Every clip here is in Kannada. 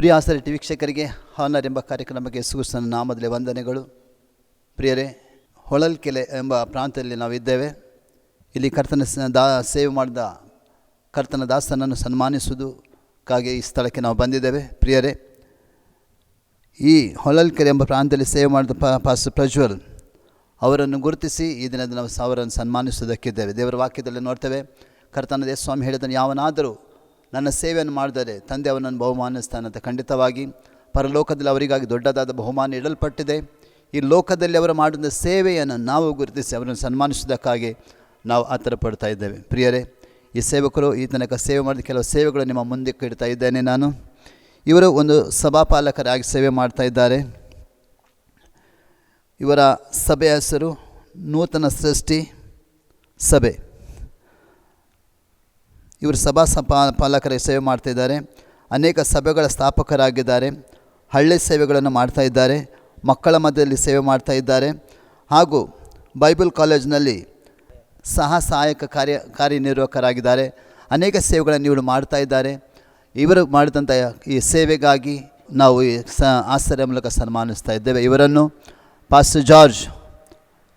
ಪ್ರಿಯ ಆಸರೆ ವೀಕ್ಷಕರಿಗೆ ಹಾನರ್ ಎಂಬ ಕಾರ್ಯಕ್ರಮಕ್ಕೆ ಯೇಸುಕ್ರಿಸ್ತನ ನಾಮದಲ್ಲಿ ವಂದನೆಗಳು. ಪ್ರಿಯರೇ, ಹೊಳಲ್ಕೆರೆ ಎಂಬ ಪ್ರಾಂತ್ಯದಲ್ಲಿ ನಾವಿದ್ದೇವೆ. ಇಲ್ಲಿ ಕರ್ತನ ಸೇವೆ ಮಾಡಿದ ಕರ್ತನ ದಾಸನನ್ನು ಸನ್ಮಾನಿಸುವುದಕ್ಕಾಗಿ ಈ ಸ್ಥಳಕ್ಕೆ ನಾವು ಬಂದಿದ್ದೇವೆ. ಪ್ರಿಯರೇ, ಈ ಹೊಳಲ್ಕೆರೆ ಎಂಬ ಪ್ರಾಂತ್ಯದಲ್ಲಿ ಸೇವೆ ಮಾಡಿದ ಪಾಸ್ಟರ್ ಪ್ರಜ್ವಲ್ ಅವರನ್ನು ಗುರುತಿಸಿ ಈ ದಿನದ ನಾವು ಅವರನ್ನು ಸನ್ಮಾನಿಸುವುದಕ್ಕಿದ್ದೇವೆ. ದೇವರ ವಾಕ್ಯದಲ್ಲಿ ನೋಡ್ತೇವೆ, ಕರ್ತನ ದೇವಸ್ವಾಮಿ ಹೇಳಿದನು, ಯಾವನಾದರೂ ನನ್ನ ಸೇವೆಯನ್ನು ಮಾಡಿದರೆ ತಂದೆ ಅವನನ್ನು ಬಹುಮಾನಿಸ್ತಾನೆ ಅಂತ. ಖಂಡಿತವಾಗಿ ಪರಲೋಕದಲ್ಲಿ ಅವರಿಗಾಗಿ ದೊಡ್ಡದಾದ ಬಹುಮಾನ ಇಡಲ್ಪಟ್ಟಿದೆ. ಈ ಲೋಕದಲ್ಲಿ ಅವರು ಮಾಡಿದ ಸೇವೆಯನ್ನು ನಾವು ಗುರುತಿಸಿ ಅವರನ್ನು ಸನ್ಮಾನಿಸುವುದಕ್ಕಾಗಿ ನಾವು ಆತರ ಪಡ್ತಾ ಇದ್ದೇವೆ. ಪ್ರಿಯರೇ, ಈ ಸೇವಕರು ಈ ತನಕ ಸೇವೆ ಮಾಡಿದ ಕೆಲವು ಸೇವೆಗಳು ನಿಮ್ಮ ಮುಂದಕ್ಕೆ ಇಡ್ತಾ ಇದ್ದೇನೆ ನಾನು. ಇವರು ಒಂದು ಸಭಾಪಾಲಕರಾಗಿ ಸೇವೆ ಮಾಡ್ತಾ ಇದ್ದಾರೆ. ಇವರ ಸಭೆಯ ಹೆಸರು ನೂತನ ಸೃಷ್ಟಿ ಸಭೆ. ಇವರು ಪಾಲಕರ ಸೇವೆ ಮಾಡ್ತಾಯಿದ್ದಾರೆ. ಅನೇಕ ಸಭೆಗಳ ಸ್ಥಾಪಕರಾಗಿದ್ದಾರೆ. ಹಳ್ಳಿ ಸೇವೆಗಳನ್ನು ಮಾಡ್ತಾ ಇದ್ದಾರೆ. ಮಕ್ಕಳ ಮಧ್ಯದಲ್ಲಿ ಸೇವೆ ಮಾಡ್ತಾ ಇದ್ದಾರೆ. ಹಾಗೂ ಬೈಬಲ್ ಕಾಲೇಜಿನಲ್ಲಿ ಸಹಾಯಕ ಕಾರ್ಯನಿರ್ವಾಹಕರಾಗಿದ್ದಾರೆ. ಅನೇಕ ಸೇವೆಗಳನ್ನು ಇವರು ಮಾಡ್ತಾ ಇದ್ದಾರೆ. ಇವರು ಮಾಡಿದಂಥ ಈ ಸೇವೆಗಾಗಿ ನಾವು ಈ ಆಸರೆ ಮೂಲಕ ಸನ್ಮಾನಿಸ್ತಾ ಇದ್ದೇವೆ. ಇವರನ್ನು ಪಾಸ್ಟರ್ ಜಾರ್ಜ್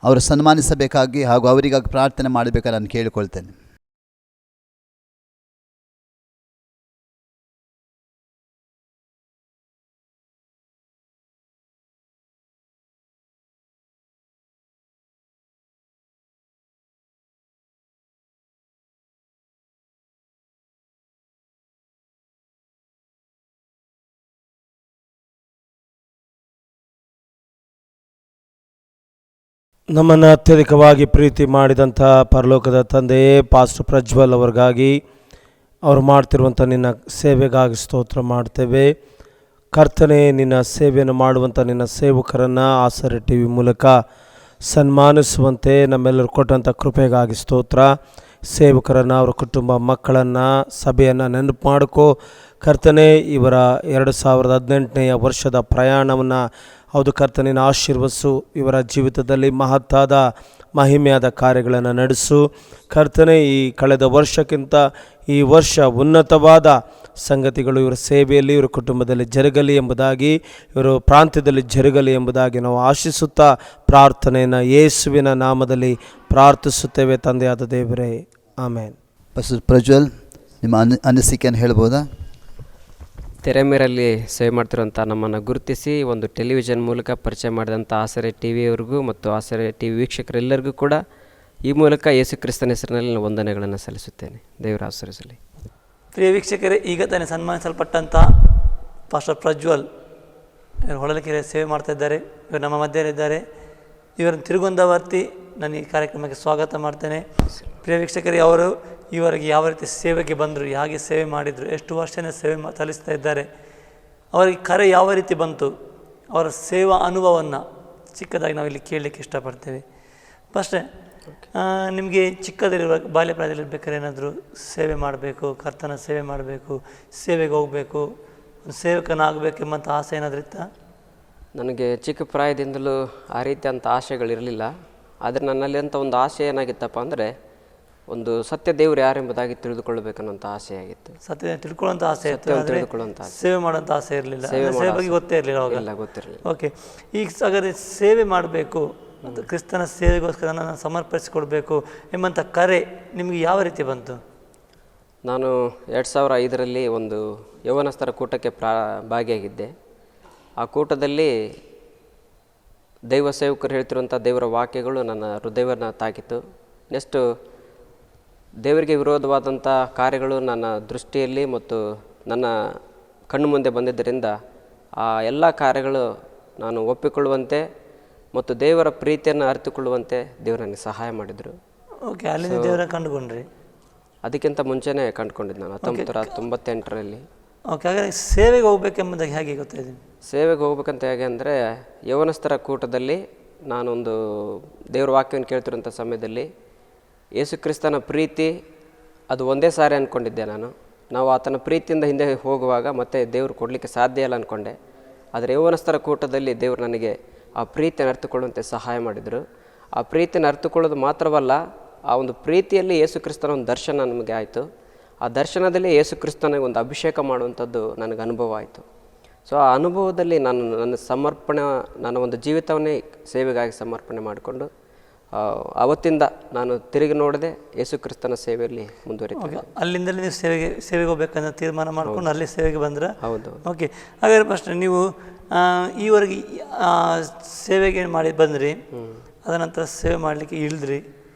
ಅವರು ಸನ್ಮಾನಿಸಬೇಕಾಗಿ ಹಾಗೂ ಅವರಿಗಾಗಿ ಪ್ರಾರ್ಥನೆ ಮಾಡಬೇಕಾಗಿ ನಾನು ಕೇಳಿಕೊಳ್ತೇನೆ. ನಮ್ಮನ್ನು ಅತ್ಯಧಿಕವಾಗಿ ಪ್ರೀತಿ ಮಾಡಿದಂಥ ಪರಲೋಕದ ತಂದೆಯೇ, ಪಾಸ್ಟರ್ ಪ್ರಜ್ವಲ್ ಅವ್ರಿಗಾಗಿ ಅವರು ಮಾಡ್ತಿರುವಂಥ ನಿನ್ನ ಸೇವೆಗಾಗಿ ಸ್ತೋತ್ರ ಮಾಡ್ತೇವೆ. ಕರ್ತನೆ, ನಿನ್ನ ಸೇವೆಯನ್ನು ಮಾಡುವಂಥ ನಿನ್ನ ಸೇವಕರನ್ನು ಆಸರೆ ಟಿ ವಿ ಮೂಲಕ ಸನ್ಮಾನಿಸುವಂತೆ ನಮ್ಮೆಲ್ಲರೂ ಕೊಟ್ಟಂಥ ಕೃಪೆಗಾಗಿ ಸ್ತೋತ್ರ. ಸೇವಕರನ್ನು, ಅವರ ಕುಟುಂಬ, ಮಕ್ಕಳನ್ನು, ಸಭೆಯನ್ನು ನೆನಪು ಮಾಡಿಕೋ ಕರ್ತನೆ. ಇವರ 2018ನೇ ವರ್ಷದ ಪ್ರಯಾಣವನ್ನು ಹೌದು ಕರ್ತನಿನ ಆಶೀರ್ವಸು. ಇವರ ಜೀವಿತದಲ್ಲಿ ಮಹತ್ತಾದ ಮಹಿಮೆಯಾದ ಕಾರ್ಯಗಳನ್ನು ನಡೆಸು ಕರ್ತನೆ. ಈ ಕಳೆದ ವರ್ಷಕ್ಕಿಂತ ಈ ವರ್ಷ ಉನ್ನತವಾದ ಸಂಗತಿಗಳು ಇವರ ಸೇವೆಯಲ್ಲಿ, ಇವರ ಕುಟುಂಬದಲ್ಲಿ ಜರುಗಲಿ ಎಂಬುದಾಗಿ, ಇವರು ಪ್ರಾಂತ್ಯದಲ್ಲಿ ಜರುಗಲಿ ಎಂಬುದಾಗಿ ನಾವು ಆಶಿಸುತ್ತಾ ಪ್ರಾರ್ಥನೆಯನ್ನು ಯೇಸುವಿನ ನಾಮದಲ್ಲಿ ಪ್ರಾರ್ಥಿಸುತ್ತೇವೆ ತಂದೆಯಾದ ದೇವರೇ, ಆಮೇನ್. ಪಾಸ್ಟರ್ ಪ್ರಜ್ವಲ್, ನಿಮ್ಮ ಅನಿಸಿಕೆಯನ್ನು ಹೇಳ್ಬೋದಾ? ತೆರೆಮೇರಲ್ಲಿ ಸೇವೆ ಮಾಡ್ತಿರುವಂಥ ನಮ್ಮನ್ನು ಗುರುತಿಸಿ ಒಂದು ಟೆಲಿವಿಷನ್ ಮೂಲಕ ಪರಿಚಯ ಮಾಡಿದಂಥ ಆಸರೆ ಟಿ ವಿಯವರಿಗೂ ಮತ್ತು ಆಸರೆ ಟಿ ವಿ ವೀಕ್ಷಕರೆಲ್ಲರಿಗೂ ಕೂಡ ಈ ಮೂಲಕ ಯೇಸು ಕ್ರಿಸ್ತನ ಹೆಸರಿನಲ್ಲಿ ವಂದನೆಗಳನ್ನು ಸಲ್ಲಿಸುತ್ತೇನೆ. ದೇವರ ಆಶೀರ್ವದಿಸಲಿ. ಪ್ರಿಯ ವೀಕ್ಷಕರೇ, ಈಗ ತಾನೇ ಸನ್ಮಾನಿಸಲ್ಪಟ್ಟಂಥ ಪಾಸ್ಟರ್ ಪ್ರಜ್ವಲ್ ಇವರು ಹೊಳಲ್ಕೆರೆ ಸೇವೆ ಮಾಡ್ತಾ ಇದ್ದಾರೆ. ಇವರು ನಮ್ಮ ಮಧ್ಯದಲ್ಲಿದ್ದಾರೆ. ಇವರನ್ನು ತಿರುಗೊಂದವರ್ತಿ ನಾನು ಈ ಕಾರ್ಯಕ್ರಮಕ್ಕೆ ಸ್ವಾಗತ ಮಾಡ್ತೇನೆ. ಪ್ರಿಯ ವೀಕ್ಷಕರೇ, ಅವರು ಇವರಿಗೆ ಯಾವ ರೀತಿ ಸೇವೆಗೆ ಬಂದರು, ಹೇಗೆ ಸೇವೆ ಮಾಡಿದರು, ಎಷ್ಟು ವರ್ಷನೇ ಸೇವೆ ಸಲ್ಲಿಸ್ತಾ ಇದ್ದಾರೆ, ಅವರಿಗೆ ಕರೆ ಯಾವ ರೀತಿ ಬಂತು, ಅವರ ಸೇವಾ ಅನುಭವವನ್ನು ಚಿಕ್ಕದಾಗಿ ನಾವು ಇಲ್ಲಿ ಕೇಳಲಿಕ್ಕೆ ಇಷ್ಟಪಡ್ತೇವೆ. ಫಸ್ಟೇ ನಿಮಗೆ ಚಿಕ್ಕದಲ್ಲಿರುವ ಬಾಲ್ಯ ಪ್ರಾಯದಲ್ಲಿರ್ಬೇಕಾದ್ರೆ ಏನಾದರೂ ಸೇವೆ ಮಾಡಬೇಕು, ಕರ್ತನ ಸೇವೆ ಮಾಡಬೇಕು, ಸೇವೆಗೆ ಹೋಗಬೇಕು, ಸೇವಕನಾಗಬೇಕೆಂಬಂಥ ಆಸೆ ಏನಾದರೂ ಇತ್ತಾ? ನನಗೆ ಚಿಕ್ಕ ಪ್ರಾಯದಿಂದಲೂ ಆ ರೀತಿಯಂಥ ಆಸೆಗಳಿರಲಿಲ್ಲ. ಆದರೆ ನನ್ನಲ್ಲಿ ಅಂಥ ಒಂದು ಆಸೆ ಏನಾಗಿತ್ತಪ್ಪ ಅಂದರೆ, ಒಂದು ಸತ್ಯ ದೇವರು ಯಾರೆಂಬುದಾಗಿ ತಿಳಿದುಕೊಳ್ಳಬೇಕನ್ನೋಂಥ ಆಸೆಯಾಗಿತ್ತು. ಸತ್ಯ ತಿಳ್ಕೊಳ್ಳೋಂಥ ಆಸೆ ಇತ್ತು, ತಿಳಿದುಕೊಳ್ಳುವಂಥ ಸೇವೆ ಮಾಡೋಂಥ ಆಸೆ ಇರಲಿಲ್ಲ. ಸೇವೆ ಬಗ್ಗೆ ಗೊತ್ತೇ ಇರಲಿಲ್ಲ ಅವಾಗ? ಗೊತ್ತಿರಲಿಲ್ಲ. ಓಕೆ, ಈಗ ಹಾಗಾದರೆ ಸೇವೆ ಮಾಡಬೇಕು, ಕ್ರಿಸ್ತನ ಸೇವೆಗೋಸ್ಕರ ನಾನು ಸಮರ್ಪಿಸಿಕೊಡ್ಬೇಕು ಎಂಬಂಥ ಕರೆ ನಿಮಗೆ ಯಾವ ರೀತಿ ಬಂತು? ನಾನು 2005ರಲ್ಲಿ ಒಂದು ಯೌವನಸ್ಥರ ಕೂಟಕ್ಕೆ ಭಾಗಿಯಾಗಿದ್ದೆ. ಆ ಕೂಟದಲ್ಲಿ ದೈವ ಸೇವಕರು ಹೇಳ್ತಿರುವಂಥ ದೇವರ ವಾಕ್ಯಗಳು ನನ್ನ ಹೃದಯವನ್ನು ತಾಕಿತು. ನೆಕ್ಸ್ಟು ದೇವರಿಗೆ ವಿರೋಧವಾದಂಥ ಕಾರ್ಯಗಳು ನನ್ನ ದೃಷ್ಟಿಯಲ್ಲಿ ಮತ್ತು ನನ್ನ ಕಣ್ಣು ಮುಂದೆ ಬಂದಿದ್ದರಿಂದ ಆ ಎಲ್ಲ ಕಾರ್ಯಗಳು ನಾನು ಒಪ್ಪಿಕೊಳ್ಳುವಂತೆ ಮತ್ತು ದೇವರ ಪ್ರೀತಿಯನ್ನು ಅರಿತುಕೊಳ್ಳುವಂತೆ ದೇವರು ನನಗೆ ಸಹಾಯ ಮಾಡಿದರು. ಓಕೆ, ಅಲ್ಲಿಂದ ದೇವರ ಕಂಡುಕೊಂಡ್ರಿ? ಅದಕ್ಕಿಂತ ಮುಂಚೆನೇ ಕಂಡುಕೊಂಡಿದ್ದು ನಾನು 1998ರಲ್ಲಿ. ಓಕೆ, ಹಾಗಾದರೆ ಸೇವೆಗೆ ಹೋಗ್ಬೇಕೆಂಬುದಾಗಿ ಹೇಗೆ ಗೊತ್ತಾಯಿದೆ? ಸೇವೆಗೆ ಹೋಗ್ಬೇಕಂತ ಹೇಗೆ ಅಂದರೆ, ಯೌವನಸ್ಥರ ಕೂಟದಲ್ಲಿ ನಾನೊಂದು ದೇವರ ವಾಕ್ಯವನ್ನು ಕೇಳ್ತಿರೋಂಥ ಸಮಯದಲ್ಲಿ ಯೇಸು ಕ್ರಿಸ್ತನ ಪ್ರೀತಿ ಅದು ಒಂದೇ ಸಾರಿ ಅಂದ್ಕೊಂಡಿದ್ದೆ ನಾವು ಆತನ ಪ್ರೀತಿಯಿಂದ ಹಿಂದೆ ಹೋಗುವಾಗ ಮತ್ತೆ ದೇವರು ಕೊಡಲಿಕ್ಕೆ ಸಾಧ್ಯ ಇಲ್ಲ ಅಂದ್ಕೊಂಡೆ. ಆದರೆ ಯೌವನಸ್ಥರ ಕೂಟದಲ್ಲಿ ದೇವರು ನನಗೆ ಆ ಪ್ರೀತಿಯನ್ನು ಅರ್ಥಕೊಳ್ಳುವಂತೆ ಸಹಾಯ ಮಾಡಿದರು. ಆ ಪ್ರೀತಿಯನ್ನು ಅರ್ಥಕೊಳ್ಳೋದು ಮಾತ್ರವಲ್ಲ, ಆ ಒಂದು ಪ್ರೀತಿಯಲ್ಲಿ ಯೇಸು ಕ್ರಿಸ್ತನ ಒಂದು ದರ್ಶನ ನಮಗೆ ಆಯಿತು. ಆ ದರ್ಶನದಲ್ಲಿ ಯೇಸು ಕ್ರಿಸ್ತನಿಗೆ ಒಂದು ಅಭಿಷೇಕ ಮಾಡುವಂಥದ್ದು ನನಗೆ ಅನುಭವ ಆಯಿತು. ಸೊ ಆ ಅನುಭವದಲ್ಲಿ ನಾನು ನನ್ನ ಒಂದು ಜೀವಿತವನ್ನೇ ಸೇವೆಗಾಗಿ ಸಮರ್ಪಣೆ ಮಾಡಿಕೊಂಡು ಅವತ್ತಿಂದ ನಾನು ತಿರುಗಿ ನೋಡದೆ ಯೇಸು ಕ್ರಿಸ್ತನ ಸೇವೆಯಲ್ಲಿ ಮುಂದುವರಿತೀನಿ. ಅಲ್ಲಿಂದಲೇ ನೀವು ಸೇವೆಗೆ ಹೋಗ್ಬೇಕಂತ ತೀರ್ಮಾನ ಮಾಡ್ಕೊಂಡು ಅಲ್ಲಿ ಸೇವೆಗೆ ಬಂದ್ರೆ? ಹೌದು. ಓಕೆ, ಹಾಗಾದ್ರೆ ಫಸ್ಟ್ ನೀವು ಈವರೆಗೆ ಸೇವೆಗೆ ಮಾಡಿ ಬಂದ್ರಿ, ಅದನಂತರ ಸೇವೆ ಮಾಡಲಿಕ್ಕೆ ಇಳಿದ್ರಿ.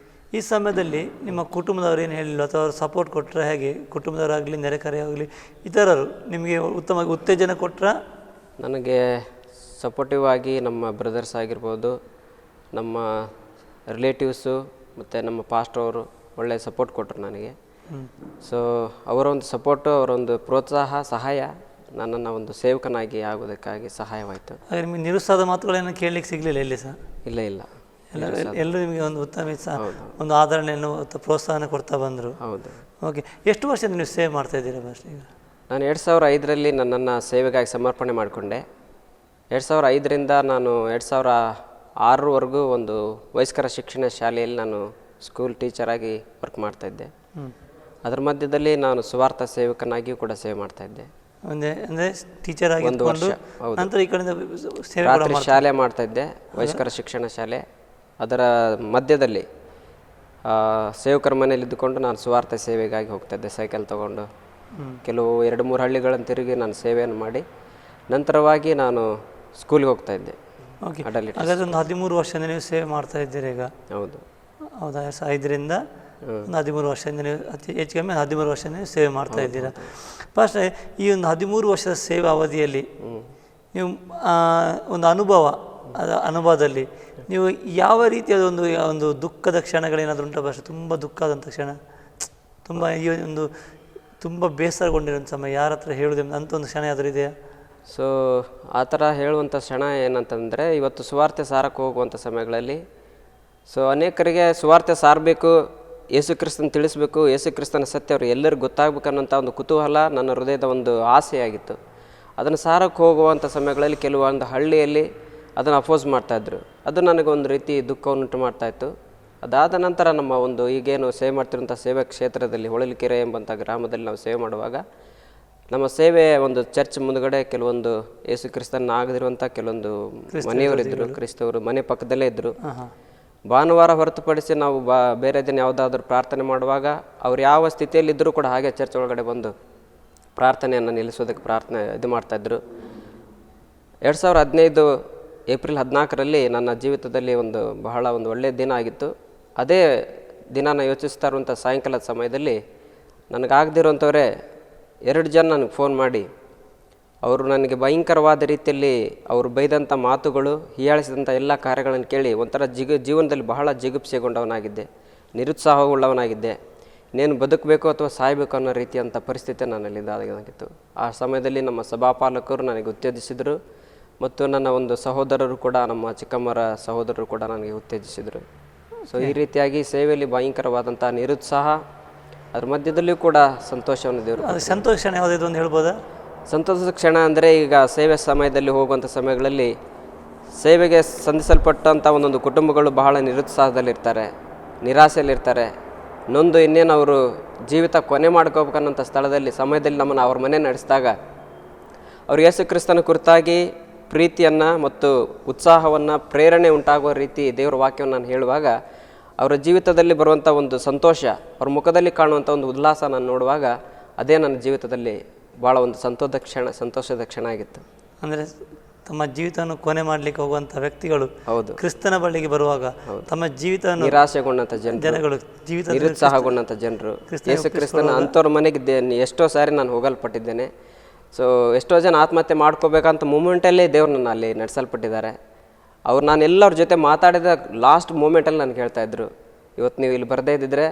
ಈ ಸಮಯದಲ್ಲಿ ನಿಮ್ಮ ಕುಟುಂಬದವ್ರು ಏನು ಹೇಳಿಲ್ಲ ಅಥವಾ ಅವ್ರು ಸಪೋರ್ಟ್ ಕೊಟ್ಟರೆ ಹೇಗೆ? ಕುಟುಂಬದವರಾಗಲಿ ನೆರೆಕರೆ ಆಗಲಿ ಇತರರು ನಿಮಗೆ ಉತ್ತಮವಾಗಿ ಉತ್ತೇಜನ ಕೊಟ್ಟರೆ? ನನಗೆ ಸಪೋರ್ಟಿವ್ ಆಗಿ ನಮ್ಮ ಬ್ರದರ್ಸ್ ಆಗಿರ್ಬೋದು, ನಮ್ಮ ರಿಲೇಟಿವ್ಸು ಮತ್ತು ನಮ್ಮ ಪಾಸ್ಟರ್ ಅವರು ಒಳ್ಳೆಯ ಸಪೋರ್ಟ್ ಕೊಟ್ಟರು ನನಗೆ. ಸೊ ಅವರ ಒಂದು ಸಪೋರ್ಟು, ಅವರೊಂದು ಪ್ರೋತ್ಸಾಹ, ಸಹಾಯ ನನ್ನನ್ನು ಒಂದು ಸೇವಕನಾಗಿ ಆಗೋದಕ್ಕಾಗಿ ಸಹಾಯವಾಯಿತು. ಹಾಗೆ ನಿಮಗೆ ನಿರುತ್ಸಾಹದ ಮಾತುಗಳನ್ನು ಕೇಳಲಿಕ್ಕೆ ಸಿಗಲಿಲ್ಲ ಎಲ್ಲಿ ಸಹ? ಇಲ್ಲ ಇಲ್ಲ, ಎಲ್ಲರೂ ನಿಮಗೆ ಒಂದು ಉತ್ತಮ ಒಂದು ಆದರಣೆಯನ್ನು ಪ್ರೋತ್ಸಾಹನ ಕೊಡ್ತಾ ಬಂದರು. ಹೌದು. ಓಕೆ, ಎಷ್ಟು ವರ್ಷದಿಂದ ನೀವು ಸೇವೆ ಮಾಡ್ತಾ ಇದ್ದೀರಾ ಫಸ್ಟ್? ಈಗ ನಾನು 2005ರಲ್ಲಿ ನನ್ನನ್ನು ಸೇವೆಗಾಗಿ ಸಮರ್ಪಣೆ ಮಾಡಿಕೊಂಡೆ. 2005ರಿಂದ ನಾನು 2006ವರೆಗೂ ಒಂದು ವಯಸ್ಕರ ಶಿಕ್ಷಣ ಶಾಲೆಯಲ್ಲಿ ನಾನು ಸ್ಕೂಲ್ ಟೀಚರಾಗಿ ವರ್ಕ್ ಮಾಡ್ತಾಯಿದ್ದೆ. ಅದರ ಮಧ್ಯದಲ್ಲಿ ನಾನು ಸುವಾರ್ಥ ಸೇವಕನಾಗಿಯೂ ಕೂಡ ಸೇವೆ ಮಾಡ್ತಾಯಿದ್ದೆ. ಅಂದರೆ ಟೀಚರ್ ಆಗಿ 1 ವರ್ಷ. ಹೌದು. ನಂತರ ಈ ಕಡೆಯಿಂದ ಸೇವೆ ರಾತ್ರಿ ಶಾಲೆ ಮಾಡ್ತಾಯಿದ್ದೆ, ವಯಸ್ಕರ ಶಿಕ್ಷಣ ಶಾಲೆ. ಅದರ ಮಧ್ಯದಲ್ಲಿ ಸೇವಕರ ಮನೇಲಿ ಇದ್ದುಕೊಂಡು ನಾನು ಸುವಾರ್ಥ ಸೇವೆಗಾಗಿ ಹೋಗ್ತಾಯಿದ್ದೆ ಸೈಕಲ್ ತೊಗೊಂಡು. ಕೆಲವು 2-3 ಹಳ್ಳಿಗಳನ್ನು ತಿರುಗಿ ನಾನು ಸೇವೆಯನ್ನು ಮಾಡಿ ನಂತರವಾಗಿ ನಾನು ಸ್ಕೂಲ್ಗೆ ಹೋಗ್ತಾಯಿದ್ದೆ. ಓಕೆ, ಹಾಗಾದರೆ ಒಂದು 13 ವರ್ಷದಿಂದ ನೀವು ಸೇವೆ ಮಾಡ್ತಾ ಇದ್ದೀರಿ ಈಗ? ಹೌದು. ಹೌದಾ? 5ರಿಂದ ಒಂದು 13 ವರ್ಷದಿಂದ ನೀವು ಹೆಚ್ಚು ಕಮ್ಮಿ 13 ವರ್ಷದಿಂದ ನೀವು ಸೇವೆ ಮಾಡ್ತಾ ಇದ್ದೀರಾ. ಫಸ್ಟ್ ಈ ಒಂದು 13 ವರ್ಷದ ಸೇವೆ ಅವಧಿಯಲ್ಲಿ ನೀವು ಒಂದು ಅನುಭವದಲ್ಲಿ ನೀವು ಯಾವ ರೀತಿಯಾದ ಒಂದು ದುಃಖದ ಕ್ಷಣಗಳೇನಾದರೂ ಉಂಟು? ಫಸ್ಟ್ ತುಂಬ ದುಃಖ ಆದಂಥ ಕ್ಷಣ, ತುಂಬ ಈ ಒಂದು ತುಂಬ ಬೇಸರಗೊಂಡಿರೋ ಸಮಯ, ಯಾರ ಹತ್ರ ಹೇಳೋದು ಅಂತ ಒಂದು ಕ್ಷಣ ಯಾವ್ದಾರು ಇದೆಯಾ? ಸೊ ಆ ಥರ ಹೇಳುವಂಥ ಕ್ಷಣ ಏನಂತಂದರೆ, ಇವತ್ತು ಸುವಾರ್ತೆ ಸಾರಕ್ಕೆ ಹೋಗುವಂಥ ಸಮಯಗಳಲ್ಲಿ ಸೊ ಅನೇಕರಿಗೆ ಸುವಾರ್ತೆ ಸಾರಬೇಕು, ಯೇಸು ಕ್ರಿಸ್ತನ ತಿಳಿಸ್ಬೇಕು, ಯೇಸು ಕ್ರಿಸ್ತನ ಸತ್ಯ ಅವ್ರು ಎಲ್ಲರಿಗೂ ಗೊತ್ತಾಗಬೇಕನ್ನೋಂಥ ಒಂದು ಕುತೂಹಲ ನನ್ನ ಹೃದಯದ ಒಂದು ಆಸೆಯಾಗಿತ್ತು. ಅದನ್ನು ಸಾರಕ್ಕೆ ಹೋಗುವಂಥ ಸಮಯಗಳಲ್ಲಿ ಕೆಲವೊಂದು ಹಳ್ಳಿಯಲ್ಲಿ ಅದನ್ನು ಅಪೋಸ್ ಮಾಡ್ತಾಯಿದ್ರು. ಅದು ನನಗೊಂದು ರೀತಿ ದುಃಖವನ್ನುಂಟು ಮಾಡ್ತಾಯಿತ್ತು. ಅದಾದ ನಂತರ ನಮ್ಮ ಒಂದು ಈಗೇನು ಸೇವೆ ಮಾಡ್ತಿರುವಂಥ ಸೇವೆ ಕ್ಷೇತ್ರದಲ್ಲಿ ಹೊಳಲ್ಕೆರೆ ಎಂಬಂಥ ಗ್ರಾಮದಲ್ಲಿ ನಾವು ಸೇವೆ ಮಾಡುವಾಗ ನಮ್ಮ ಸೇವೆ ಒಂದು ಚರ್ಚ್ ಮುಂದುಗಡೆ ಕೆಲವೊಂದು ಯೇಸು ಕ್ರಿಸ್ತನ ಆಗದಿರುವಂಥ ಕೆಲವೊಂದು ಮನೆಯವರಿದ್ದರು, ಕ್ರಿಸ್ತವರು ಮನೆ ಪಕ್ಕದಲ್ಲೇ ಇದ್ದರು. ಭಾನುವಾರ ಹೊರತುಪಡಿಸಿ ನಾವು ಬೇರೆ ದಿನ ಯಾವುದಾದ್ರೂ ಪ್ರಾರ್ಥನೆ ಮಾಡುವಾಗ ಅವ್ರು ಯಾವ ಸ್ಥಿತಿಯಲ್ಲಿದ್ದರೂ ಕೂಡ ಹಾಗೆ ಚರ್ಚ್ ಒಳಗಡೆ ಬಂದು ಪ್ರಾರ್ಥನೆಯನ್ನು ನಿಲ್ಲಿಸೋದಕ್ಕೆ ಇದು ಮಾಡ್ತಾಯಿದ್ರು. 2015 ಏಪ್ರಿಲ್ 14ರಲ್ಲಿ ನನ್ನ ಜೀವಿತದಲ್ಲಿ ಬಹಳ ಒಳ್ಳೆಯ ದಿನ ಆಗಿತ್ತು. ಅದೇ ದಿನ ಯೋಚಿಸ್ತಾ ಇರುವಂಥ ಸಾಯಂಕಾಲದ ಸಮಯದಲ್ಲಿ ನನಗಾಗದಿರುವಂಥವರೇ 2 ಜನ ನನಗೆ ಫೋನ್ ಮಾಡಿ ಅವರು ನನಗೆ ಭಯಂಕರವಾದ ರೀತಿಯಲ್ಲಿ ಅವರು ಬೈದಂಥ ಮಾತುಗಳು, ಹೀಯಾಳಿಸಿದಂಥ ಎಲ್ಲ ಕಾರ್ಯಗಳನ್ನು ಕೇಳಿ ಒಂಥರ ಜೀವನದಲ್ಲಿ ಬಹಳ ಜಿಗುಪ್ಸೆಗೊಂಡವನಾಗಿದ್ದೆ, ನಿರುತ್ಸಾಹವುಳ್ಳವನಾಗಿದ್ದೆ. ಇನ್ನೇನು ಬದುಕಬೇಕು ಅಥವಾ ಸಾಯಬೇಕು ಅನ್ನೋ ರೀತಿಯಂಥ ಪರಿಸ್ಥಿತಿ ನನ್ನಲ್ಲಿ ಇದಾಗಿತ್ತು. ಆ ಸಮಯದಲ್ಲಿ ನಮ್ಮ ಸಭಾಪಾಲಕರು ನನಗೆ ಉತ್ತೇಜಿಸಿದರು ಮತ್ತು ನನ್ನ ಒಂದು ಸಹೋದರರು ಕೂಡ, ನಮ್ಮ ಚಿಕ್ಕಮ್ಮರ ಸಹೋದರರು ಕೂಡ ನನಗೆ ಉತ್ತೇಜಿಸಿದರು. ಸೊ ಈ ರೀತಿಯಾಗಿ ಸೇವೆಯಲ್ಲಿ ಭಯಂಕರವಾದಂಥ ನಿರುತ್ಸಾಹ, ಅದ್ರ ಮಧ್ಯದಲ್ಲಿಯೂ ಕೂಡ ಸಂತೋಷವನ್ನು ದೇವರು. ಅದು ಸಂತೋಷ ಕ್ಷಣ ಯಾವುದಿದೆ ಒಂದು ಹೇಳ್ಬೋದಾ? ಸಂತೋಷದ ಕ್ಷಣ ಅಂದರೆ ಈಗ ಸೇವೆ ಸಮಯದಲ್ಲಿ ಹೋಗುವಂಥ ಸಮಯಗಳಲ್ಲಿ ಸೇವೆಗೆ ಸಂಧಿಸಲ್ಪಟ್ಟಂಥ ಒಂದೊಂದು ಕುಟುಂಬಗಳು ಬಹಳ ನಿರುತ್ಸಾಹದಲ್ಲಿರ್ತಾರೆ, ನಿರಾಸೆಯಲ್ಲಿರ್ತಾರೆ. ನೊಂದು ಇನ್ನೇನು ಅವರು ಜೀವಿತ ಕೊನೆ ಮಾಡ್ಕೋಬೇಕನ್ನೋಂಥ ಸಮಯದಲ್ಲಿ ನಮ್ಮನ್ನು ಅವ್ರ ಮನೆ ನಡೆಸಿದಾಗ ಅವ್ರು ಯೇಸು ಕ್ರಿಸ್ತನ ಕುರಿತಾಗಿ ಪ್ರೀತಿಯನ್ನು ಮತ್ತು ಉತ್ಸಾಹವನ್ನು, ಪ್ರೇರಣೆ ಉಂಟಾಗುವ ರೀತಿ ದೇವರ ವಾಕ್ಯವನ್ನು ನಾನು ಹೇಳುವಾಗ ಅವರ ಜೀವಿತದಲ್ಲಿ ಬರುವಂಥ ಒಂದು ಸಂತೋಷ, ಅವ್ರ ಮುಖದಲ್ಲಿ ಕಾಣುವಂಥ ಒಂದು ಉಲ್ಲಾಸ ನಾನು ನೋಡುವಾಗ ಅದೇ ನನ್ನ ಜೀವಿತದಲ್ಲಿ ಭಾಳ ಒಂದು ಸಂತೋಷದ ಕ್ಷಣ ಆಗಿತ್ತು. ಅಂದರೆ ತಮ್ಮ ಜೀವಿತವನ್ನು ಕೊನೆ ಮಾಡಲಿಕ್ಕೆ ಹೋಗುವಂಥ ವ್ಯಕ್ತಿಗಳು, ಹೌದು, ಕ್ರಿಸ್ತನ ಬಳಿಗೆ ಬರುವಾಗ ತಮ್ಮ ಜೀವಿತವನ್ನು ನಿರಾಶೆಗೊಂಡಂಥ ಜನಗಳು, ನಿರುತ್ಸಾಹಗೊಂಡಂಥ ಜನರು, ಯೇಸು ಕ್ರಿಸ್ತನ ಅಂಥವ್ರ ಮನೆಗೆ ಎಷ್ಟೋ ಸಾರಿ ನಾನು ಹೋಗಲ್ಪಟ್ಟಿದ್ದೇನೆ. ಸೊ ಎಷ್ಟೋ ಜನ ಆತ್ಮಹತ್ಯೆ ಮಾಡ್ಕೋಬೇಕಂತ ಮೂಮೆಂಟಲ್ಲೇ ದೇವ್ರು ನನ್ನ ಅಲ್ಲಿ ನಡೆಸಲ್ಪಟ್ಟಿದ್ದಾರೆ. ಅವ್ರು ನಾನು ಎಲ್ಲರ ಜೊತೆ ಮಾತಾಡಿದ ಲಾಸ್ಟ್ ಮೂಮೆಂಟಲ್ಲಿ ನನಗೆ ಹೇಳ್ತಾಯಿದ್ರು, ಇವತ್ತು ನೀವು ಇಲ್ಲಿ ಬರದೇ ಇದ್ದಿದ್ರೆ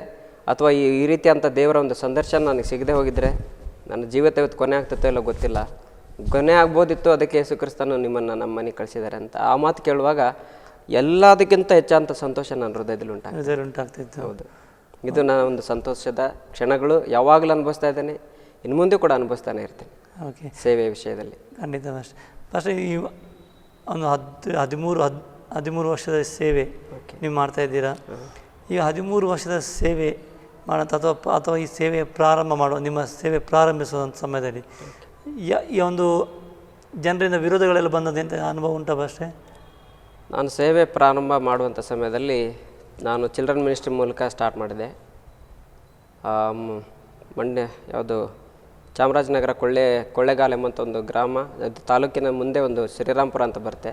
ಅಥವಾ ಈ ರೀತಿಯಂಥ ದೇವರ ಒಂದು ಸಂದರ್ಶನ ನನಗೆ ಸಿಗದೆ ಹೋಗಿದ್ರೆ ನನ್ನ ಜೀವಿತ ಇವತ್ತು ಕೊನೆ ಆಗ್ತಿತ್ತೋ ಇಲ್ಲ ಗೊತ್ತಿಲ್ಲ, ಕೊನೆ ಆಗ್ಬೋದಿತ್ತು, ಅದಕ್ಕೆ ಯೇಸು ಕ್ರಿಸ್ತನು ನಿಮ್ಮನ್ನು ನಮ್ಮ ಮನೆಗೆ ಕಳಿಸಿದ್ದಾರೆ ಅಂತ ಆ ಮಾತು ಕೇಳುವಾಗ ಎಲ್ಲದಕ್ಕಿಂತ ಹೆಚ್ಚಾದಂಥ ಸಂತೋಷ ನನ್ನ ಹೃದಯದಲ್ಲಿ ಉಂಟಾಗ್ತಿತ್ತು. ಹೌದು, ಇದು ನನ್ನ ಒಂದು ಸಂತೋಷದ ಕ್ಷಣಗಳು, ಯಾವಾಗಲೂ ಅನುಭವಿಸ್ತಾ ಇದ್ದೇನೆ, ಇನ್ನು ಮುಂದೆ ಕೂಡ ಅನುಭವಿಸ್ತಾನೆ ಇರ್ತೀನಿ. ಓಕೆ, ಸೇವೆಯ ವಿಷಯದಲ್ಲಿ ಖಂಡಿತ ಫಸ್ಟ್ ಈ ಒಂದು 13 ವರ್ಷದ ಸೇವೆ ನೀವು ಮಾಡ್ತಾ ಇದ್ದೀರಾ. ಈ 13 ವರ್ಷದ ಸೇವೆ ಮಾಡೋಂಥ ಅಥವಾ ಈ ಸೇವೆ ನಿಮ್ಮ ಸೇವೆ ಪ್ರಾರಂಭಿಸುವಂಥ ಸಮಯದಲ್ಲಿ ಈ ಒಂದು ಜನರಿಂದ ವಿರೋಧಗಳೆಲ್ಲ ಬಂದದ್ದು ಅಂತ ಅನುಭವ ಉಂಟಾ ಅಷ್ಟೇ? ನಾನು ಸೇವೆ ಪ್ರಾರಂಭ ಮಾಡುವಂಥ ಸಮಯದಲ್ಲಿ ನಾನು ಚಿಲ್ಡ್ರನ್ ಮಿನಿಸ್ಟ್ರಿ ಮೂಲಕ ಸ್ಟಾರ್ಟ್ ಮಾಡಿದೆ. ಮಂಡ್ಯ ಯಾವುದು ಚಾಮರಾಜನಗರ ಕೊಳ್ಳೇಗಾಲ ಎಂಬಂಥ ಒಂದು ಗ್ರಾಮ, ಅದು ತಾಲೂಕಿನ ಮುಂದೆ ಒಂದು ಶ್ರೀರಾಮ್ಪುರ ಅಂತ ಬರುತ್ತೆ.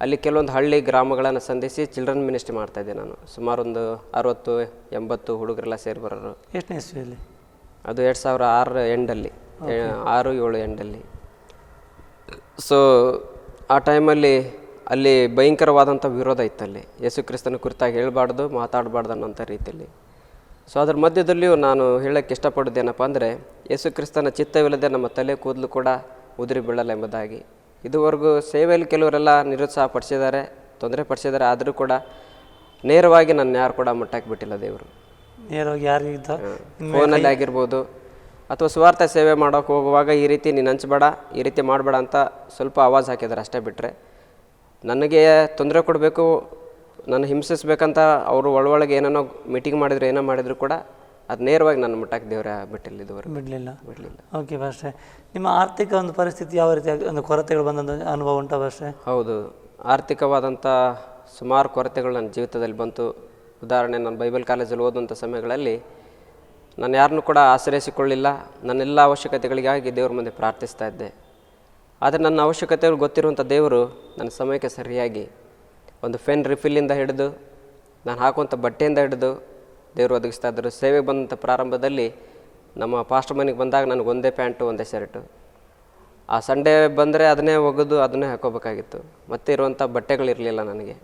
ಅಲ್ಲಿ ಕೆಲವೊಂದು ಹಳ್ಳಿ ಗ್ರಾಮಗಳನ್ನು ಸಂಧಿಸಿ ಚಿಲ್ಡ್ರನ್ ಮಿನಿಸ್ಟ್ರಿ ಮಾಡ್ತಾಯಿದ್ದೆ ನಾನು. ಸುಮಾರು ಒಂದು 60-80 ಹುಡುಗರೆಲ್ಲ ಸೇರಿ ಬರೋರು. ಎಷ್ಟನೇ ಇಸ್ವಿಯಲ್ಲಿ? ಅದು 2006 ಎಂಡಲ್ಲಿ, 6-7 ಎಂಡಲ್ಲಿ. ಸೊ ಆ ಟೈಮಲ್ಲಿ ಅಲ್ಲಿ ಭಯಂಕರವಾದಂಥ ವಿರೋಧ ಇತ್ತಲ್ಲಿ. ಯೇಸು ಕ್ರಿಸ್ತನ ಕುರಿತಾಗಿ ಹೇಳಬಾರ್ದು, ಮಾತಾಡಬಾರ್ದು ಅನ್ನೋಂಥ ರೀತಿಯಲ್ಲಿ. ಸೊ ಅದರ ಮಧ್ಯದಲ್ಲಿಯೂ ನಾನು ಹೇಳೋಕ್ಕೆ ಇಷ್ಟಪಡೋದೇನಪ್ಪ ಅಂದರೆ, ಯೇಸು ಕ್ರಿಸ್ತನ ಚಿತ್ತವಿಲ್ಲದೆ ನಮ್ಮ ತಲೆ ಕೂದಲು ಕೂಡ ಉದುರಿ ಬೀಳಲ್ಲ ಎಂಬುದಾಗಿ. ಇದುವರೆಗೂ ಸೇವೆಯಲ್ಲಿ ಕೆಲವರೆಲ್ಲ ನಿರುತ್ಸಾಹಪಡಿಸಿದ್ದಾರೆ, ತೊಂದರೆ ಪಡಿಸಿದ್ದಾರೆ. ಆದರೂ ಕೂಡ ನೇರವಾಗಿ ನನ್ನ ಯಾರು ಕೂಡ ಮುಟ್ಟಕ್ಕೆ ಬಿಟ್ಟಿಲ್ಲ ದೇವರು. ನೇರವಾಗಿ ಯಾರಿಗಿದ್ದ ಫೋನಲ್ಲಿ ಆಗಿರ್ಬೋದು, ಅಥವಾ ಸ್ವಾರ್ಥ ಸೇವೆ ಮಾಡೋಕ್ಕೆ ಹೋಗುವಾಗ ಈ ರೀತಿ ನೀನು ಹಂಚಬೇಡ, ಈ ರೀತಿ ಮಾಡಬೇಡ ಅಂತ ಸ್ವಲ್ಪ ಆವಾಜ್ ಹಾಕಿದ್ದಾರೆ ಅಷ್ಟೇ. ಬಿಟ್ಟರೆ ನನಗೆ ತೊಂದರೆ ಕೊಡಬೇಕು, ನಾನು ಹಿಂಸಿಸ್ಬೇಕಂತ ಅವರು ಒಳಗೆ ಏನೇನೋ ಮೀಟಿಂಗ್ ಮಾಡಿದ್ರು, ಏನೋ ಮಾಡಿದ್ರು ಕೂಡ ಅದು ನೇರವಾಗಿ ನನ್ನ ಮುಟ್ಟಕ್ಕೆ ದೇವರ ಬಿಟ್ಟಿಲ್ಲ, ಇದುವರೆಗೆ ಬಿಡಲಿಲ್ಲ. ಓಕೆ ಭಾಷೆ, ನಿಮ್ಮ ಆರ್ಥಿಕ ಒಂದು ಪರಿಸ್ಥಿತಿ ಯಾವ ರೀತಿ ಒಂದು ಕೊರತೆಗಳು ಬಂದಂಥ ಅನುಭವ ಉಂಟಾ ಭಾಷೆ? ಹೌದು, ಆರ್ಥಿಕವಾದಂಥ ಸುಮಾರು ಕೊರತೆಗಳು ನನ್ನ ಜೀವಿತದಲ್ಲಿ ಬಂತು. ಉದಾಹರಣೆ, ನಾನು ಬೈಬಲ್ ಕಾಲೇಜಲ್ಲಿ ಓದುವಂಥ ಸಮಯಗಳಲ್ಲಿ ನಾನು ಯಾರನ್ನೂ ಕೂಡ ಆಶ್ರಯಿಸಿಕೊಳ್ಳಿಲ್ಲ. ನನ್ನೆಲ್ಲ ಅವಶ್ಯಕತೆಗಳಿಗಾಗಿ ದೇವ್ರ ಮುಂದೆ ಪ್ರಾರ್ಥಿಸ್ತಾ ಇದ್ದೆ. ಆದರೆ ನನ್ನ ಅವಶ್ಯಕತೆಗಳು ಗೊತ್ತಿರುವಂಥ ದೇವರು ನನ್ನ ಸಮಯಕ್ಕೆ ಸರಿಯಾಗಿ ಒಂದು ಫೆನ್ ರಿಫಿಲ್ಲಿಂದ ಹಿಡಿದು ನಾನು ಹಾಕುವಂಥ ಬಟ್ಟೆಯಿಂದ ಹಿಡಿದು ದೇವರು ಒದಗಿಸ್ತಾ ಇದ್ದರು. ಸೇವೆಗೆ ಬಂದಂಥ ಪ್ರಾರಂಭದಲ್ಲಿ ನಮ್ಮ ಪಾಸ್ಟರ್ ಮನೆಗೆ ಬಂದಾಗ ನನಗೆ ಒಂದೇ ಪ್ಯಾಂಟು, ಒಂದೇ ಶರ್ಟು. ಆ ಸಂಡೇ ಬಂದರೆ ಅದನ್ನೇ ಒಗೆದು ಅದನ್ನೇ ಹಾಕೋಬೇಕಾಗಿತ್ತು. ಮತ್ತೆ ಇರುವಂಥ ಬಟ್ಟೆಗಳಿರಲಿಲ್ಲ ನನಗೆ.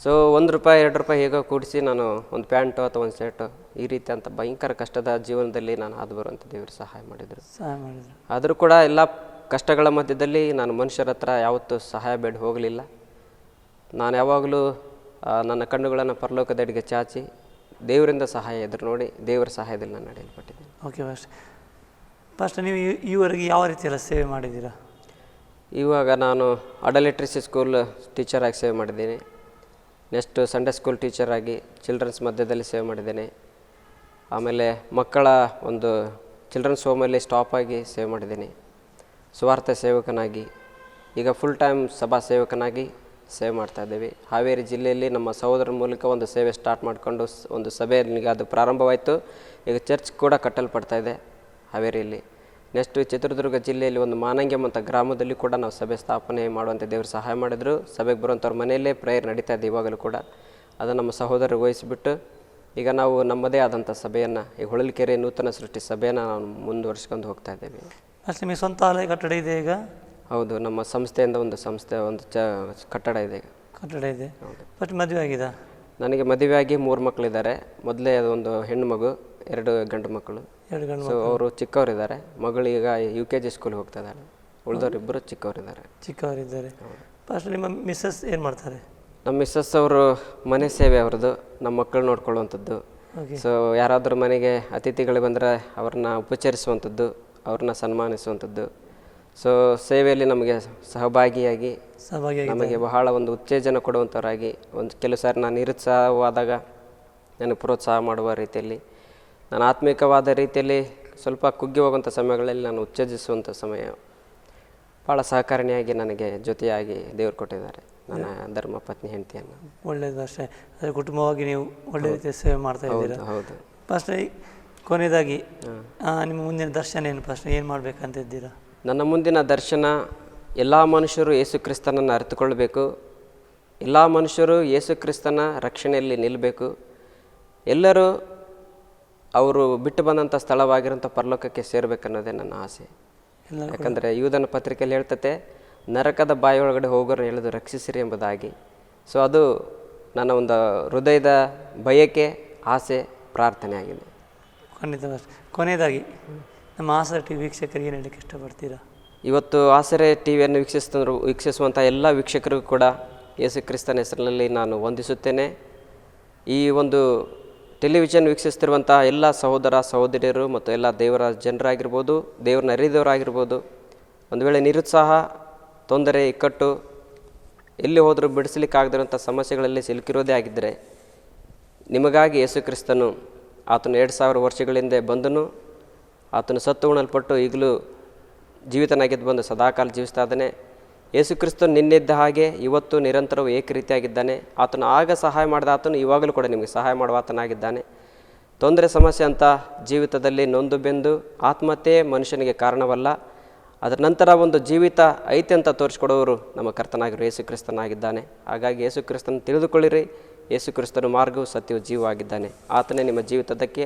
ಸೊ ₹1 ₹2 ಹೇಗೋ ಕೂಡಿಸಿ ನಾನು ಒಂದು ಪ್ಯಾಂಟು ಅಥವಾ ಒಂದು ಶರ್ಟು, ಈ ರೀತಿ ಅಂತ ಭಯಂಕರ ಕಷ್ಟದ ಜೀವನದಲ್ಲಿ ನಾನು ಹಾದು ಬರುವಂಥ ದೇವರು ಸಹಾಯ ಮಾಡಿದರು. ಆದರೂ ಕೂಡ ಎಲ್ಲ ಕಷ್ಟಗಳ ಮಧ್ಯದಲ್ಲಿ ನಾನು ಮನುಷ್ಯರ ಹತ್ರ ಯಾವತ್ತೂ ಸಹಾಯ ಬೇಡ ಹೋಗಲಿಲ್ಲ. ನಾನು ಯಾವಾಗಲೂ ನನ್ನ ಕಣ್ಣುಗಳನ್ನು ಪರಲೋಕದೆಡೆಗೆ ಚಾಚಿ ದೇವರಿಂದ ಸಹಾಯ ಎದುರು ನೋಡಿ ದೇವರ ಸಹಾಯದಲ್ಲಿ ನಾನು ನಡೆಯಲ್ಪಟ್ಟಿದ್ದೀನಿ. ಓಕೆ ಫಸ್ಟ್ ನೀವು ಈವರೆಗೆ ಯಾವ ರೀತಿಯೆಲ್ಲ ಸೇವೆ ಮಾಡಿದ್ದೀರಾ? ಇವಾಗ ನಾನು ಅಡಲಿಟ್ರಸಿ ಸ್ಕೂಲ್ ಟೀಚರಾಗಿ ಸೇವೆ ಮಾಡಿದ್ದೀನಿ. ನೆಕ್ಸ್ಟು ಸಂಡೇ ಸ್ಕೂಲ್ ಟೀಚರಾಗಿ ಚಿಲ್ಡ್ರನ್ಸ್ ಮಧ್ಯದಲ್ಲಿ ಸೇವೆ ಮಾಡಿದ್ದೇನೆ. ಆಮೇಲೆ ಮಕ್ಕಳ ಒಂದು ಚಿಲ್ಡ್ರನ್ಸ್ ಹೋಮಲ್ಲಿ ಸ್ಟಾಪಾಗಿ ಸೇವೆ ಮಾಡಿದ್ದೀನಿ. ಸ್ವಾರ್ಥ ಸೇವಕನಾಗಿ, ಈಗ ಫುಲ್ ಟೈಮ್ ಸಭಾ ಸೇವಕನಾಗಿ ಸೇವೆ ಮಾಡ್ತಾಯಿದ್ದೀವಿ. ಹಾವೇರಿ ಜಿಲ್ಲೆಯಲ್ಲಿ ನಮ್ಮ ಸಹೋದರರ ಮೂಲಕ ಒಂದು ಸೇವೆ ಸ್ಟಾರ್ಟ್ ಮಾಡಿಕೊಂಡು ಒಂದು ಸಭೆಯಲ್ಲಿ ಅದು ಪ್ರಾರಂಭವಾಯಿತು. ಈಗ ಚರ್ಚ್ ಕೂಡ ಕಟ್ಟಲ್ಪಡ್ತಾಯಿದೆ ಹಾವೇರಿಯಲ್ಲಿ. ನೆಕ್ಸ್ಟು ಚಿತ್ರದುರ್ಗ ಜಿಲ್ಲೆಯಲ್ಲಿ ಒಂದು ಮಾನಂಗ್ಯಂ ಅಂತ ಗ್ರಾಮದಲ್ಲಿ ಕೂಡ ನಾವು ಸಭೆ ಸ್ಥಾಪನೆ ಮಾಡುವಂಥ ದೇವರು ಸಹಾಯ ಮಾಡಿದರು. ಸಭೆಗೆ ಬರುವಂಥವ್ರ ಮನೆಯಲ್ಲೇ ಪ್ರೇಯರ್ ನಡೀತಾ ಇದೆ ಇವಾಗಲೂ ಕೂಡ. ಅದು ನಮ್ಮ ಸಹೋದರರು ವಹಿಸಿಬಿಟ್ಟು ಈಗ ನಾವು ನಮ್ಮದೇ ಆದಂಥ ಸಭೆಯನ್ನು, ಈ ಹೊಳಲ್ಕೆರೆ ನೂತನ ಸೃಷ್ಟಿ ಸಭೆಯನ್ನು ನಾವು ಮುಂದುವರ್ಸ್ಕೊಂಡು ಹೋಗ್ತಾ ಇದ್ದೇವೆ. ಅಷ್ಟೇ, ನಿಮಗೆ ಸ್ವಂತ ಆಲಯ ಕಟ್ಟಡ ಇದೆ ಈಗ? ಹೌದು, ನಮ್ಮ ಸಂಸ್ಥೆಯಿಂದ ಒಂದು ಕಟ್ಟಡ ಇದೆ. ಕಟ್ಟಡ ಇದೆ. ಬಟ್ ಮದುವೆ ಆಗಿದೆ? ನನಗೆ ಮದುವೆಯಾಗಿ 3 ಮಕ್ಕಳಿದ್ದಾರೆ. ಮೊದಲೇ ಒಂದು ಹೆಣ್ಣು ಮಗು, 2 ಗಂಡು ಮಕ್ಕಳು. ಸೊ ಅವರು ಚಿಕ್ಕವರಿದ್ದಾರೆ. ಮಗಳು ಈಗ UKG ಸ್ಕೂಲ್ ಹೋಗ್ತಾ ಇದ್ದಾಳೆ. ಉಳಿದವರಿಬ್ಬರು ಚಿಕ್ಕವರಿದ್ದಾರೆ. ಫಸ್ಟ್ ನಿಮ್ಮ ಮಿಸ್ಸಸ್ ಏನು ಮಾಡ್ತಾರೆ? ನಮ್ಮ ಮಿಸ್ಸಸ್ ಅವರು ಮನೆ ಸೇವೆ ಅವ್ರದ್ದು, ನಮ್ಮ ಮಕ್ಕಳು ನೋಡ್ಕೊಳ್ಳುವಂಥದ್ದು. ಸೊ ಯಾರಾದರೂ ಮನೆಗೆ ಅತಿಥಿಗಳು ಬಂದರೆ ಅವ್ರನ್ನ ಉಪಚರಿಸುವಂಥದ್ದು, ಅವ್ರನ್ನ ಸನ್ಮಾನಿಸುವಂಥದ್ದು. ಸೊ ಸೇವೆಯಲ್ಲಿ ನಮಗೆ ಸಹಭಾಗಿಯಾಗಿ ನಮಗೆ ಬಹಳ ಒಂದು ಉತ್ತೇಜನ ಕೊಡುವಂಥವರಾಗಿ, ಒಂದು ಕೆಲವು ಸಾರಿ ನಾನು ನಿರುತ್ಸಾಹವಾದಾಗ ನನಗೆ ಪ್ರೋತ್ಸಾಹ ಮಾಡುವ ರೀತಿಯಲ್ಲಿ, ನಾನು ಆತ್ಮಿಕವಾದ ರೀತಿಯಲ್ಲಿ ಸ್ವಲ್ಪ ಕುಗ್ಗಿ ಹೋಗುವಂಥ ಸಮಯಗಳಲ್ಲಿ ನಾನು ಉತ್ತೇಜಿಸುವಂಥ ಸಮಯ ಭಾಳ ಸಹಕಾರಿಣಿಯಾಗಿ ನನಗೆ ಜೊತೆಯಾಗಿ ದೇವರು ಕೊಟ್ಟಿದ್ದಾರೆ, ನನ್ನ ಧರ್ಮ ಪತ್ನಿ ಹೆಂಡತಿಯನ್ನು. ಒಳ್ಳೆಯದು ಅಷ್ಟೇ. ಅದೇ ಕುಟುಂಬವಾಗಿ ನೀವು ಒಳ್ಳೆ ರೀತಿಯ ಸೇವೆ ಮಾಡ್ತಾ ಇದ್ದೀರಾ. ಹೌದು. ಫಸ್ಟ್ ಕೊನೆಯದಾಗಿ ನಿಮ್ಮ ಮುಂದಿನ ದರ್ಶನ ಏನು? ಫಸ್ಟ್ ಏನು ಮಾಡಬೇಕಂತ ಇದ್ದೀರಾ? ನನ್ನ ಮುಂದಿನ ದರ್ಶನ, ಎಲ್ಲ ಮನುಷ್ಯರು ಯೇಸು ಕ್ರಿಸ್ತನನ್ನು ಅರಿತುಕೊಳ್ಳಬೇಕು. ಎಲ್ಲ ಮನುಷ್ಯರು ಯೇಸು ಕ್ರಿಸ್ತನ ರಕ್ಷಣೆಯಲ್ಲಿ ನಿಲ್ಲಬೇಕು. ಎಲ್ಲರೂ ಅವರು ಬಿಟ್ಟು ಬಂದಂಥ ಸ್ಥಳವಾಗಿರೋಂಥ ಪರಲೋಕಕ್ಕೆ ಸೇರಬೇಕನ್ನೋದೇ ನನ್ನ ಆಸೆ. ಯಾಕಂದರೆ ಯೂದನ ಪತ್ರಿಕೆಯಲ್ಲಿ ಹೇಳ್ತತೆ, ನರಕದ ಬಾಯಿಯೊಳಗಡೆ ಹೋಗೋರು ಎಳೆದು ರಕ್ಷಿಸಿರಿ ಎಂಬುದಾಗಿ. ಸೊ ಅದು ನನ್ನ ಒಂದು ಹೃದಯದ ಬಯಕೆ, ಆಸೆ, ಪ್ರಾರ್ಥನೆ ಆಗಿದೆ. ಖಂಡಿತ. ಕೊನೆಯದಾಗಿ ನಮ್ಮ ಆಸರೆ ಟಿ ವೀಕ್ಷಕರಿಗೆ ಏನು ಹೇಳಕ್ಕೆ ಇಷ್ಟಪಡ್ತೀರಾ? ಇವತ್ತು ಆಸರೆ ಟಿವಿಯನ್ನು ವೀಕ್ಷಿಸುವಂಥ ಎಲ್ಲ ವೀಕ್ಷಕರಿಗೂ ಕೂಡ ಯೇಸು ಕ್ರಿಸ್ತನ ಹೆಸರಿನಲ್ಲಿ ನಾನು ವಂದಿಸುತ್ತೇನೆ. ಈ ಒಂದು ಟೆಲಿವಿಷನ್ ವೀಕ್ಷಿಸ್ತಿರುವಂಥ ಎಲ್ಲ ಸಹೋದರ ಸಹೋದರಿಯರು ಮತ್ತು ಎಲ್ಲ ದೇವರ ಜನರಾಗಿರ್ಬೋದು, ದೇವ್ರನ್ನ ಅರಿದವರಾಗಿರ್ಬೋದು, ಒಂದು ವೇಳೆ ನಿರುತ್ಸಾಹ, ತೊಂದರೆ, ಇಕ್ಕಟ್ಟು, ಎಲ್ಲಿ ಹೋದರೂ ಬಿಡಿಸಲಿಕ್ಕಾಗದಿರೋಂಥ ಸಮಸ್ಯೆಗಳಲ್ಲಿ ಸಿಲುಕಿರೋದೇ ಆಗಿದ್ದರೆ, ನಿಮಗಾಗಿ ಯೇಸು ಕ್ರಿಸ್ತನು ಆತನು 2000 ವರ್ಷಗಳಿಂದ ಬಂದನು. ಆತನು ಸತ್ತು ಉಣಲ್ಪಟ್ಟು ಈಗಲೂ ಜೀವಿತನಾಗಿದ್ದು ಬಂದು ಸದಾಕಾಲ ಜೀವಿಸ್ತಾ ಇದ್ದಾನೆ. ಯೇಸು ಕ್ರಿಸ್ತ ನಿನ್ನಿದ್ದ ಹಾಗೆ ಇವತ್ತು ನಿರಂತರವೂ ಏಕರೀತಿಯಾಗಿದ್ದಾನೆ. ಆತನು ಆಗ ಸಹಾಯ ಮಾಡಿದ ಆತನು ಇವಾಗಲೂ ಕೂಡ ನಿಮಗೆ ಸಹಾಯ ಮಾಡುವ ಆತನಾಗಿದ್ದಾನೆ. ತೊಂದರೆ ಸಮಸ್ಯೆ ಅಂತ ಜೀವಿತದಲ್ಲಿ ನೊಂದು ಬೆಂದು ಆತ್ಮಹತ್ಯೆ ಮನುಷ್ಯನಿಗೆ ಕಾರಣವಲ್ಲ, ಅದರ ನಂತರ ಒಂದು ಜೀವಿತ ಐತೆ ಅಂತ ತೋರಿಸ್ಕೊಡೋರು ನಮ್ಮ ಕರ್ತನಾಗಿರೋ ಯೇಸು ಕ್ರಿಸ್ತನಾಗಿದ್ದಾನೆ. ಹಾಗಾಗಿ ಯೇಸು ಕ್ರಿಸ್ತನ ತಿಳಿದುಕೊಳ್ಳಿರಿ. ಯೇಸು ಕ್ರಿಸ್ತನ ಮಾರ್ಗವು ಸತ್ಯವು ಜೀವವಾಗಿದ್ದಾನೆ. ಆತನೇ ನಿಮ್ಮ ಜೀವಿತದಕ್ಕೆ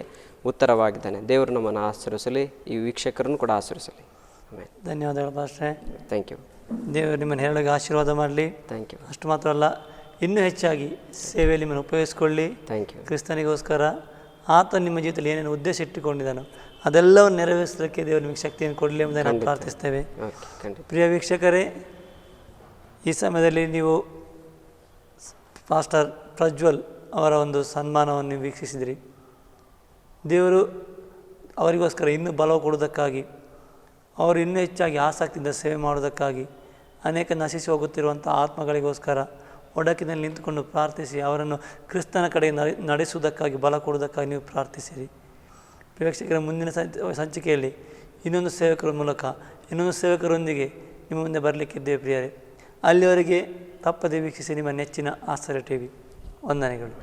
ಉತ್ತರವಾಗಿದ್ದಾನೆ. ದೇವರು ನಮ್ಮನ್ನು ಆಶೀರ್ವಿಸಲಿ, ಈ ವೀಕ್ಷಕರನ್ನು ಕೂಡ ಆಶೀರ್ವಿಸಲಿ. ಆಮೇಲೆ ಧನ್ಯವಾದಗಳು ಪಾಸ್ಟ್ರೆ. Thank you. ದೇವರು ನಿಮ್ಮನ್ನು ಹೇಳೋಕೆ ಆಶೀರ್ವಾದ ಮಾಡಲಿ. Thank you. ಅಷ್ಟು ಮಾತ್ರ ಅಲ್ಲ, ಇನ್ನೂ ಹೆಚ್ಚಾಗಿ ಸೇವೆಯಲ್ಲಿ ನಿಮ್ಮನ್ನು ಉಪಯೋಗಿಸ್ಕೊಳ್ಳಿ. Thank you. ಕ್ರಿಸ್ತನಿಗೋಸ್ಕರ ಆತ ನಿಮ್ಮ ಜೀವಿತದಲ್ಲಿ ಏನೇನು ಉದ್ದೇಶ ಇಟ್ಟುಕೊಂಡಿದ್ದಾನೋ ಅದೆಲ್ಲವನ್ನು ನೆರವೇರಿಸಲಿಕ್ಕೆ ದೇವರು ನಿಮಗೆ ಶಕ್ತಿಯನ್ನು ಕೊಡಲಿ ಎಂಬುದನ್ನು ನಾವು ಪ್ರಾರ್ಥಿಸ್ತೇವೆ. ಓಕೆ, ಖಂಡಿತ. ಪ್ರಿಯ ವೀಕ್ಷಕರೇ, ಈ ಸಮಯದಲ್ಲಿ ನೀವು ಪಾಸ್ಟರ್ ಪ್ರಜ್ವಲ್ ಅವರ ಒಂದು ಸನ್ಮಾನವನ್ನು ನೀವು ವೀಕ್ಷಿಸಿದಿರಿ. ದೇವರು ಅವರಿಗೋಸ್ಕರ ಇನ್ನೂ ಬಲ ಕೊಡುವುದಕ್ಕಾಗಿ, ಅವರು ಇನ್ನೂ ಹೆಚ್ಚಾಗಿ ಆಸಕ್ತಿಯಿಂದ ಸೇವೆ ಮಾಡುವುದಕ್ಕಾಗಿ, ಅನೇಕ ನಶಿಸಿ ಹೋಗುತ್ತಿರುವಂಥ ಆತ್ಮಗಳಿಗೋಸ್ಕರ ಒಡಕಿನಲ್ಲಿ ನಿಂತುಕೊಂಡು ಪ್ರಾರ್ಥಿಸಿ ಅವರನ್ನು ಕ್ರಿಸ್ತನ ಕಡೆ ನಡೆಸುವುದಕ್ಕಾಗಿ ಬಲ ಕೊಡುವುದಕ್ಕಾಗಿ ನೀವು ಪ್ರಾರ್ಥಿಸಿರಿ. ಪ್ರೇಕ್ಷಕರ ಮುಂದಿನ ಸಂಚಿಕೆಯಲ್ಲಿ ಇನ್ನೊಂದು ಸೇವಕರ ಮೂಲಕ ಇನ್ನೊಂದು ಸೇವಕರೊಂದಿಗೆ ನಿಮ್ಮ ಮುಂದೆ ಬರಲಿಕ್ಕಿದ್ದೇವೆ ಪ್ರಿಯರೇ. ಅಲ್ಲಿವರೆಗೆ ತಪ್ಪದೆ ವೀಕ್ಷಿಸಿ ನಿಮ್ಮ ನೆಚ್ಚಿನ ಆಶ್ಚರ್ಯ ಟಿವಿ. ವಂದನೆಗಳು.